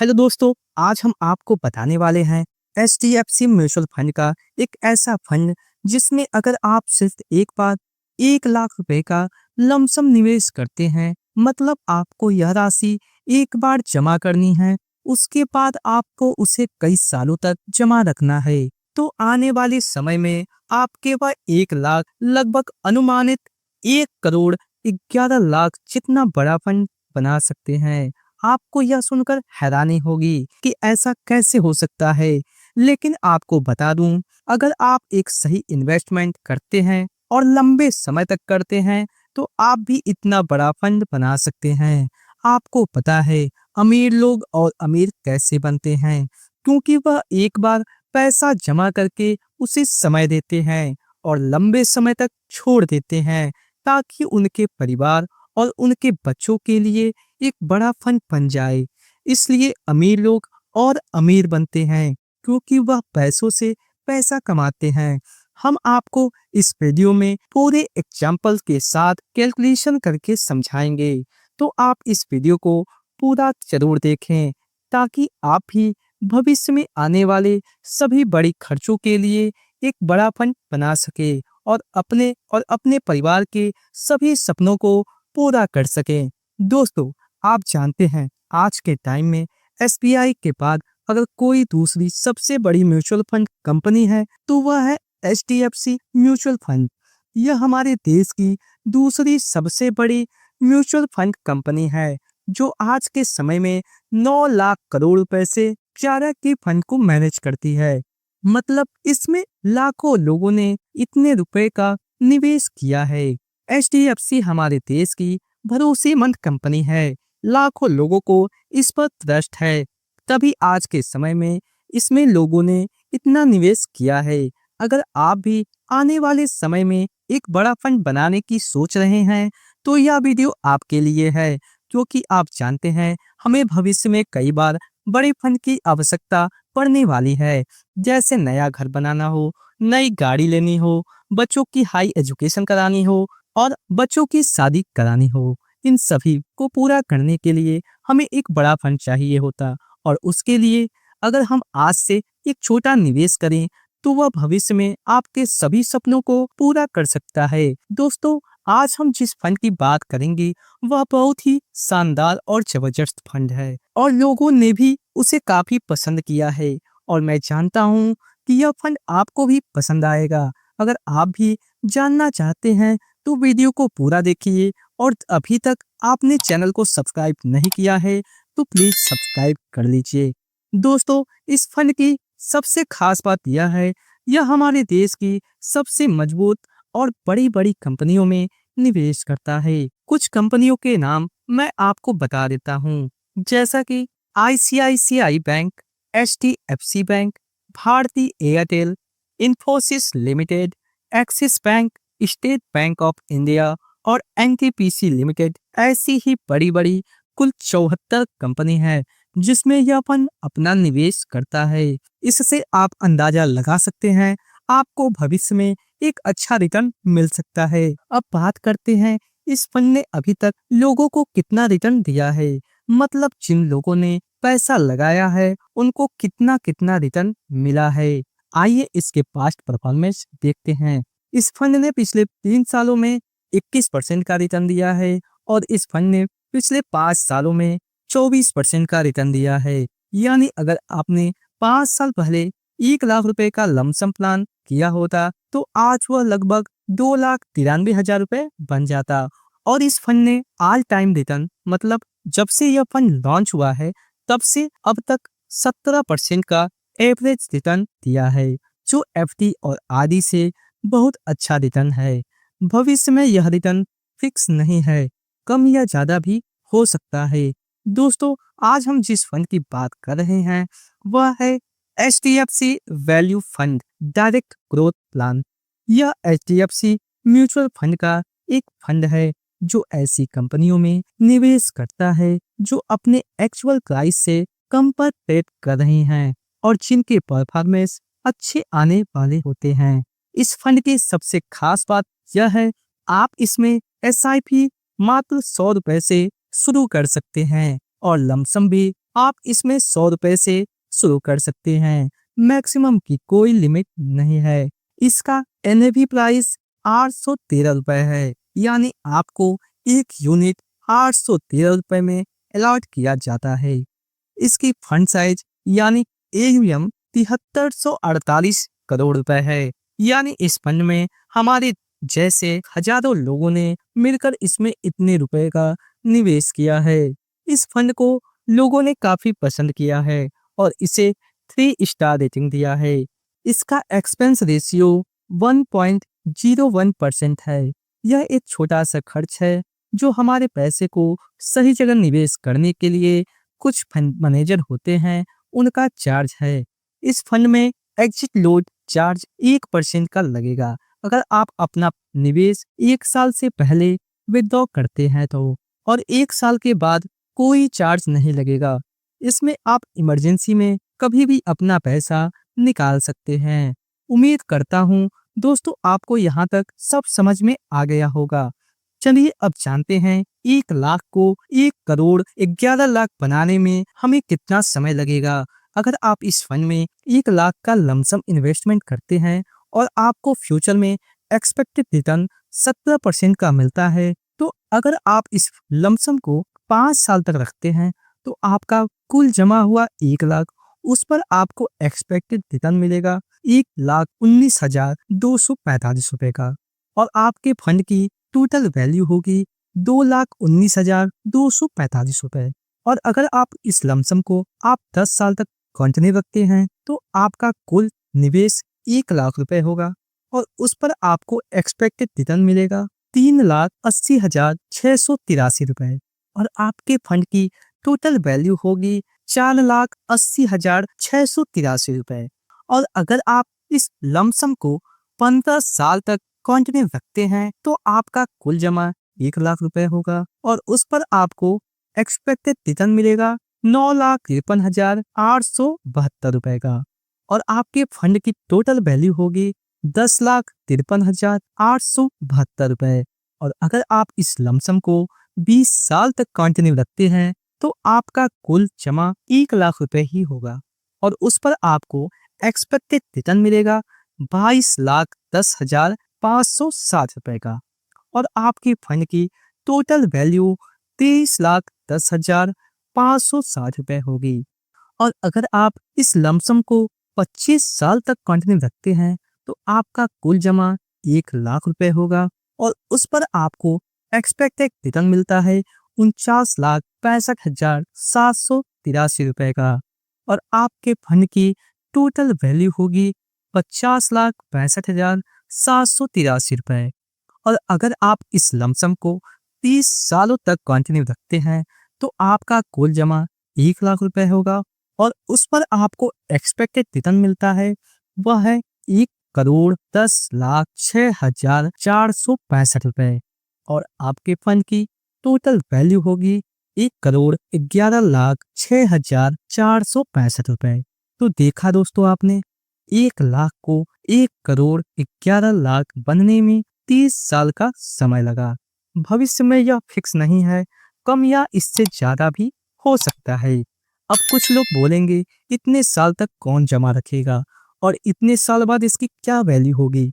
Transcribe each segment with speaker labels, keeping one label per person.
Speaker 1: Hello दोस्तों, आज हम आपको बताने वाले हैं एचडीएफसी म्यूचुअल फंड का एक ऐसा फंड जिसमें अगर आप सिर्फ एक बार 1 लाख रुपए का लमसम निवेश करते हैं, मतलब आपको यह राशि एक बार जमा करनी है, उसके बाद आपको उसे कई सालों तक जमा रखना है। तो आने वाले समय में आपके वह 1 लाख लगभग अनुमानित 1 करोड़ 11 लाख जितना बड़ा फंड बना सकते हैं। आपको यह सुनकर हैरानी होगी कि ऐसा कैसे हो सकता है, लेकिन आपको बता दूं, अगर आप एक सही इन्वेस्टमेंट करते हैं और लंबे समय तक करते हैं, तो आप भी इतना बड़ा फंड बना सकते हैं। आपको पता है अमीर लोग और अमीर कैसे बनते हैं, क्योंकि वह एक बार पैसा जमा करके उसे समय देते हैं और लंबे समय तक छोड़ देते हैं, ताकि उनके परिवार और उनके बच्चों के लिए एक बड़ा फंड बन जाए। इसलिए अमीर लोग और अमीर बनते हैं, क्योंकि वह पैसों से पैसा कमाते हैं। हम आपको इस वीडियो में पूरे एग्जाम्पल के साथ कैलकुलेशन करके समझाएंगे, तो आप इस वीडियो को पूरा जरूर देखें, ताकि आप भी भविष्य में आने वाले सभी बड़ी खर्चों के लिए एक बड़ा फंड बना सके और अपने परिवार के सभी सपनों को पूरा कर सकें। दोस्तों, आप जानते हैं आज के टाइम में एसबीआई के बाद अगर कोई दूसरी सबसे बड़ी म्यूचुअल फंड कंपनी है, तो वह है एचडीएफसी म्यूचुअल फंड। यह हमारे देश की दूसरी सबसे बड़ी म्यूचुअल फंड कंपनी है, जो आज के समय में 9 लाख करोड़ रुपए से ज्यादा के फंड को मैनेज करती है। मतलब इसमें लाखों लोगों ने इतने रुपए का निवेश किया है। एचडीएफसी हमारे देश की भरोसेमंद कंपनी है, लाखों लोगों को इस पर ट्रस्ट है, तभी आज के समय में इसमें लोगों ने इतना निवेश किया है। अगर आप भी आने वाले समय में एक बड़ा फंड बनाने की सोच रहे हैं, तो यह वीडियो आपके लिए है, क्योंकि आप जानते हैं हमें भविष्य में कई बार बड़े फंड की आवश्यकता पड़ने वाली है, जैसे नया घर बनाना हो, नई गाड़ी लेनी हो, बच्चों की हाई एजुकेशन करानी हो और बच्चों की शादी करानी हो। इन सभी को पूरा करने के लिए हमें एक बड़ा फंड चाहिए होता, और उसके लिए अगर हम आज से एक छोटा निवेश करें, तो वह भविष्य में आपके सभी सपनों को पूरा कर सकता है। दोस्तों, आज हम जिस फंड की बात करेंगे वह बहुत ही शानदार और जबरदस्त फंड है, और लोगों ने भी उसे काफी पसंद किया है, और मैं जानता हूँ कि यह फंड आपको भी पसंद आएगा। अगर आप भी जानना चाहते हैं, तो वीडियो को पूरा देखिए, और अभी तक आपने चैनल को सब्सक्राइब नहीं किया है, तो प्लीज सब्सक्राइब कर लीजिए। दोस्तों, इस फंड की सबसे खास बात यह है, यह हमारे देश की सबसे मजबूत और बड़ी बड़ी कंपनियों में निवेश करता है। कुछ कंपनियों के नाम मैं आपको बता देता हूँ, जैसा कि ICICI Bank, HDFC Bank, Bharti Airtel, Infosys Limited, Axis Bank, State Bank of India और एनटीपीसी लिमिटेड। ऐसी ही बड़ी बड़ी कुल 74 कंपनी है जिसमें यह फंड अपना निवेश करता है। इससे आप अंदाजा लगा सकते हैं आपको भविष्य में एक अच्छा रिटर्न मिल सकता है। अब बात करते हैं इस फंड ने अभी तक लोगों को कितना रिटर्न दिया है, मतलब जिन लोगों ने पैसा लगाया है उनको कितना कितना रिटर्न मिला है। आइए इसके पास्ट परफॉर्मेंस देखते हैं। इस फंड ने पिछले 3 सालों में 21% का रिटर्न दिया है, और इस फंड ने पिछले 5 सालों में 24% का रिटर्न दिया है। यानी अगर आपने 5 साल पहले 1 लाख रुपए का लमसम प्लान किया होता, तो आज वह लगभग 2,93,000 रुपए बन जाता। और इस फंड ने ऑल टाइम रिटर्न, मतलब जब से यह फंड लॉन्च हुआ है तब से अब तक 17% का एवरेज रिटर्न दिया है, जो एफडी और आरडी से बहुत अच्छा रिटर्न है। भविष्य में यह रिटर्न फिक्स नहीं है, कम या ज्यादा भी हो सकता है। दोस्तों, आज हम जिस फंड की बात कर रहे हैं वह है HDFC value fund direct growth plan. यह एचडीएफसी म्यूचुअल फंड का एक फंड है जो ऐसी कंपनियों में निवेश करता है जो अपने एक्चुअल प्राइस से कम पर ट्रेड कर रहे हैं और जिनके परफॉर्मेंस अच्छे आने वाले होते हैं। इस फंड की सबसे खास बात यह है, आप इसमें एसआईपी मात्र 100 रुपए से शुरू कर सकते हैं और लमसम भी आप इसमें 100 रुपए से शुरू कर सकते हैं। मैक्सिमम की कोई लिमिट नहीं है। इसका एनएवी प्राइस 813 रुपए है, यानी आपको एक यूनिट 813 रुपए में अलॉट किया जाता है। इसकी फंड साइज यानी एयूएम 7348 करोड़ रुपए है। यानी इस फंड में हमारे जैसे हजारों लोगों ने मिलकर इसमें इतने रुपए का निवेश किया है। इस फंड को लोगों ने काफी पसंद किया है और इसे 3 स्टार रेटिंग दिया है। इसका एक्सपेंस रेशियो 1.01% है। यह एक छोटा सा खर्च है जो हमारे पैसे को सही जगह निवेश करने के लिए कुछ फंड मैनेजर होते हैं, उनका चार्ज है। इस फंड में एग्जिट लोड चार्ज 1% का लगेगा अगर आप अपना निवेश 1 साल से पहले विथड्रॉ करते हैं तो, और 1 साल के बाद कोई चार्ज नहीं लगेगा। इसमें आप इमरजेंसी में कभी भी अपना पैसा निकाल सकते हैं। उम्मीद करता हूँ दोस्तों आपको यहाँ तक सब समझ में आ गया होगा। चलिए अब जानते हैं 1 लाख को 1 करोड़ 11 लाख बनाने में हमें कितना समय लगेगा। अगर आप इस फंड में 1 लाख का लमसम इन्वेस्टमेंट करते हैं और आपको फ्यूचर में एक्सपेक्टेड रिटर्न 17% का मिलता है, तो अगर आप इस लमसम को 5 साल तक रखते हैं तो आपका कुल जमा हुआ 1 लाख, उस पर आपको एक्सपेक्टेड रिटर्न मिलेगा 1,19,245 रुपए का, और आपके फंड की टोटल वैल्यू होगी 2,19,245 रुपए। और अगर आप इस लमसम को आप 10 साल तक कंटिन्यू रखते हैं तो आपका कुल निवेश 1 लाख रुपए होगा और उस पर आपको एक्सपेक्टेड रिटर्न मिलेगा 3,80,683 रुपए, और आपके फंड की टोटल वैल्यू होगी 4,80,683 रुपए। और अगर आप इस लमसम को 15 साल तक कंटिन्यू रखते हैं तो आपका कुल जमा 1 लाख रुपए होगा और उस पर आपको एक्सपेक्टेड रिटर्न मिलेगा 9,53,872 रुपए का, और आपके फंड की टोटल वैल्यू होगी 10,53,872 रुपए। और अगर आप इस लमसम को 20 साल तक कंटिन्यू रखते हैं तो आपका कुल जमा 1 लाख रुपए ही होगा और उस पर आपको एक्सपेक्टेड रिटर्न मिलेगा 22,10,560 रुपए का, और आपके फंड की टोटल वैल्यू 23,10,560 रुपए होगी। और अगर आप इस लमसम को 25 साल तक कंटिन्यू रखते हैं तो आपका कुल जमा 1 लाख रुपए होगा और उस पर आपको एक्सपेक्टेड रिटर्न मिलता है 49,65,783 रुपए का, और आपके फंड की टोटल वैल्यू होगी 50,65,783 रुपए। और अगर आप इस लमसम को 30 सालों तक कंटिन्यू रखते हैं तो आपका कुल जमा 1 लाख रुपए होगा और उस पर आपको एक्सपेक्टेड रिटर्न मिलता है वह है 1,10,06,465 रुपए, और आपके फंड की टोटल वैल्यू होगी 1,11,06,465 रुपए। तो देखा दोस्तों आपने, 1 लाख को 1,11,00,000 बनने में 30 साल का समय लगा। भविष्य में यह फिक्स नहीं है, कम या इससे ज्यादा भी हो सकता है। अब कुछ लोग बोलेंगे इतने साल तक कौन जमा रखेगा और इतने साल बाद इसकी क्या वैल्यू होगी।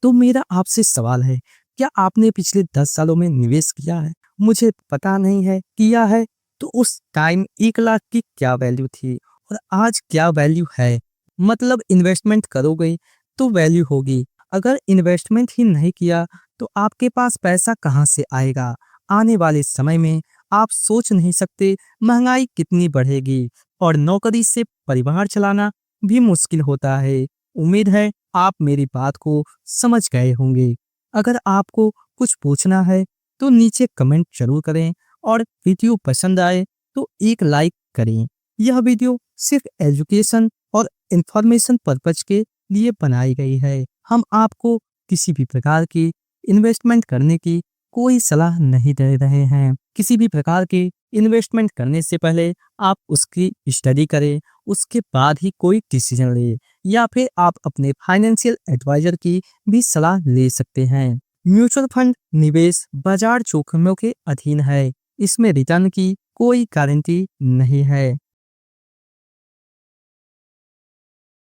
Speaker 1: तो मेरा आपसे सवाल है, क्या आपने पिछले 10 सालों में निवेश किया है? मुझे पता नहीं है, किया है तो उस टाइम 1 लाख की क्या वैल्यू थी और आज क्या वैल्यू है। मतलब इन्वेस्टमेंट करोगे तो वैल्यू होगी, अगर इन्वेस्टमेंट ही नहीं किया तो आपके पास पैसा कहाँ से आएगा। आने वाले समय में आप सोच नहीं सकते महंगाई कितनी बढ़ेगी और नौकरी से परिवार चलाना भी मुश्किल होता है। उम्मीद है आप मेरी बात को समझ गए होंगे। अगर आपको कुछ पूछना है तो नीचे कमेंट जरूर करें और वीडियो पसंद आए तो एक लाइक करें। यह वीडियो सिर्फ एजुकेशन और इंफॉर्मेशन पर्पज के लिए बनाई गई है। हम आपको किसी भी प्रकार की इन्वेस्टमेंट करने की कोई सलाह नहीं दे रहे हैं। किसी भी प्रकार के इन्वेस्टमेंट करने से पहले आप उसकी स्टडी करें, उसके बाद ही कोई डिसीजन ले, या फिर आप अपने फाइनेंशियल एडवाइजर की भी सलाह ले सकते हैं। म्यूचुअल फंड निवेश बाजार जोखिमों के अधीन है। इसमें रिटर्न की कोई गारंटी नहीं है।